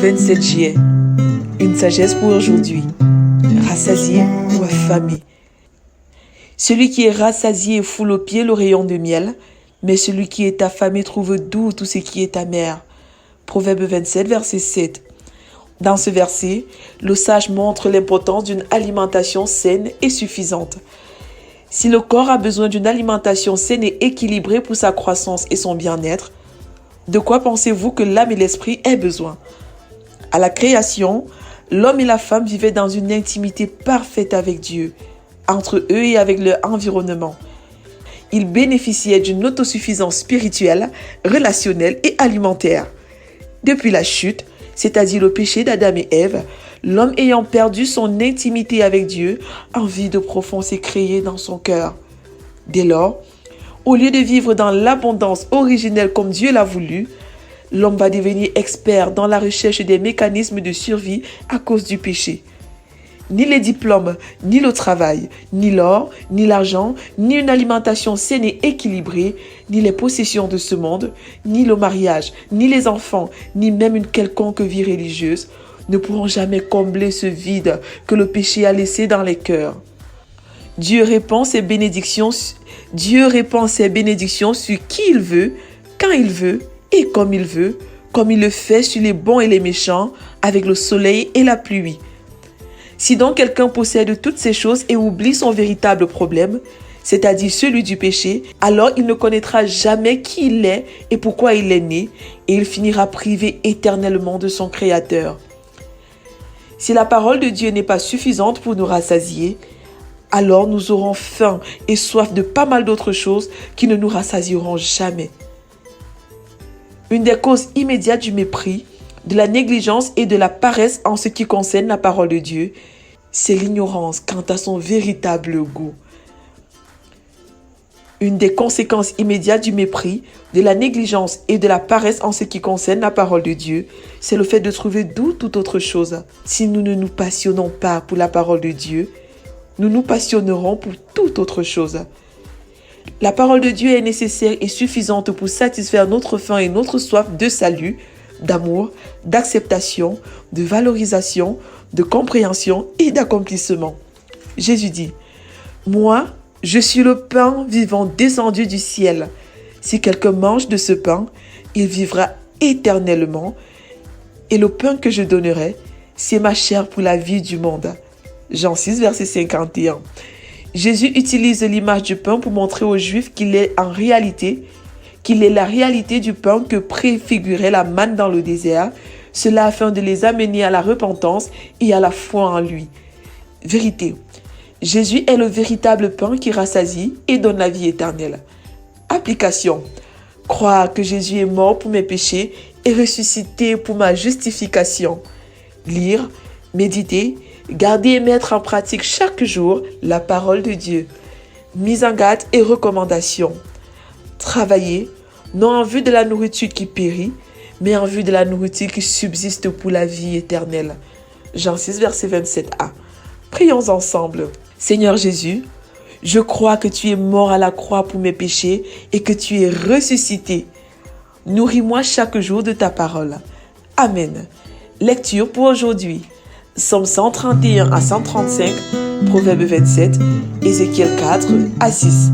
27 juillet. Une sagesse pour aujourd'hui. Rassasié ou affamé. Celui qui est rassasié foule aux pieds le rayon de miel, mais celui qui est affamé trouve doux tout ce qui est amer. Proverbe 27, verset 7. Dans ce verset, le sage montre l'importance d'une alimentation saine et suffisante. Si le corps a besoin d'une alimentation saine et équilibrée pour sa croissance et son bien-être, de quoi pensez-vous que l'âme et l'esprit aient besoin? À la création, l'homme et la femme vivaient dans une intimité parfaite avec Dieu, entre eux et avec leur environnement. Ils bénéficiaient d'une autosuffisance spirituelle, relationnelle et alimentaire. Depuis la chute, c'est-à-dire le péché d'Adam et Ève, l'homme ayant perdu son intimité avec Dieu, un vide profond s'est créé dans son cœur. Dès lors, au lieu de vivre dans l'abondance originelle comme Dieu l'a voulu, l'homme va devenir expert dans la recherche des mécanismes de survie à cause du péché. Ni les diplômes, ni le travail, ni l'or, ni l'argent, ni une alimentation saine et équilibrée, ni les possessions de ce monde, ni le mariage, ni les enfants, ni même une quelconque vie religieuse ne pourront jamais combler ce vide que le péché a laissé dans les cœurs. Dieu répand ses bénédictions sur qui il veut, quand il veut et comme il le fait sur les bons et les méchants, avec le soleil et la pluie. Si donc quelqu'un possède toutes ces choses et oublie son véritable problème, c'est-à-dire celui du péché, alors il ne connaîtra jamais qui il est et pourquoi il est né, et il finira privé éternellement de son Créateur. Si la parole de Dieu n'est pas suffisante pour nous rassasier, alors nous aurons faim et soif de pas mal d'autres choses qui ne nous rassasieront jamais. Une des causes immédiates du mépris, de la négligence et de la paresse en ce qui concerne la parole de Dieu, c'est l'ignorance quant à son véritable goût. Une des conséquences immédiates du mépris, de la négligence et de la paresse en ce qui concerne la parole de Dieu, c'est le fait de trouver d'où toute autre chose. Si nous ne nous passionnons pas pour la parole de Dieu, nous nous passionnerons pour toute autre chose. La parole de Dieu est nécessaire et suffisante pour satisfaire notre faim et notre soif de salut, d'amour, d'acceptation, de valorisation, de compréhension et d'accomplissement. Jésus dit, « Moi, je suis le pain vivant descendu du ciel. Si quelqu'un mange de ce pain, il vivra éternellement. Et le pain que je donnerai, c'est ma chair pour la vie du monde. » Jean 6, verset 51. Jésus utilise l'image du pain pour montrer aux Juifs qu'il est la réalité du pain que préfigurait la manne dans le désert, cela afin de les amener à la repentance et à la foi en lui. Vérité. Jésus est le véritable pain qui rassasie et donne la vie éternelle. Application. Croire que Jésus est mort pour mes péchés et ressuscité pour ma justification. Lire, méditer, garder et mettre en pratique chaque jour la parole de Dieu. Mise en garde et recommandation. Travailler, non en vue de la nourriture qui périt, mais en vue de la nourriture qui subsiste pour la vie éternelle. Jean 6, verset 27a. Prions ensemble. Seigneur Jésus, je crois que tu es mort à la croix pour mes péchés et que tu es ressuscité. Nourris-moi chaque jour de ta parole. Amen. Lecture pour aujourd'hui. Psaume 131 à 135, Proverbe 27, Ézéchiel 4 à 6.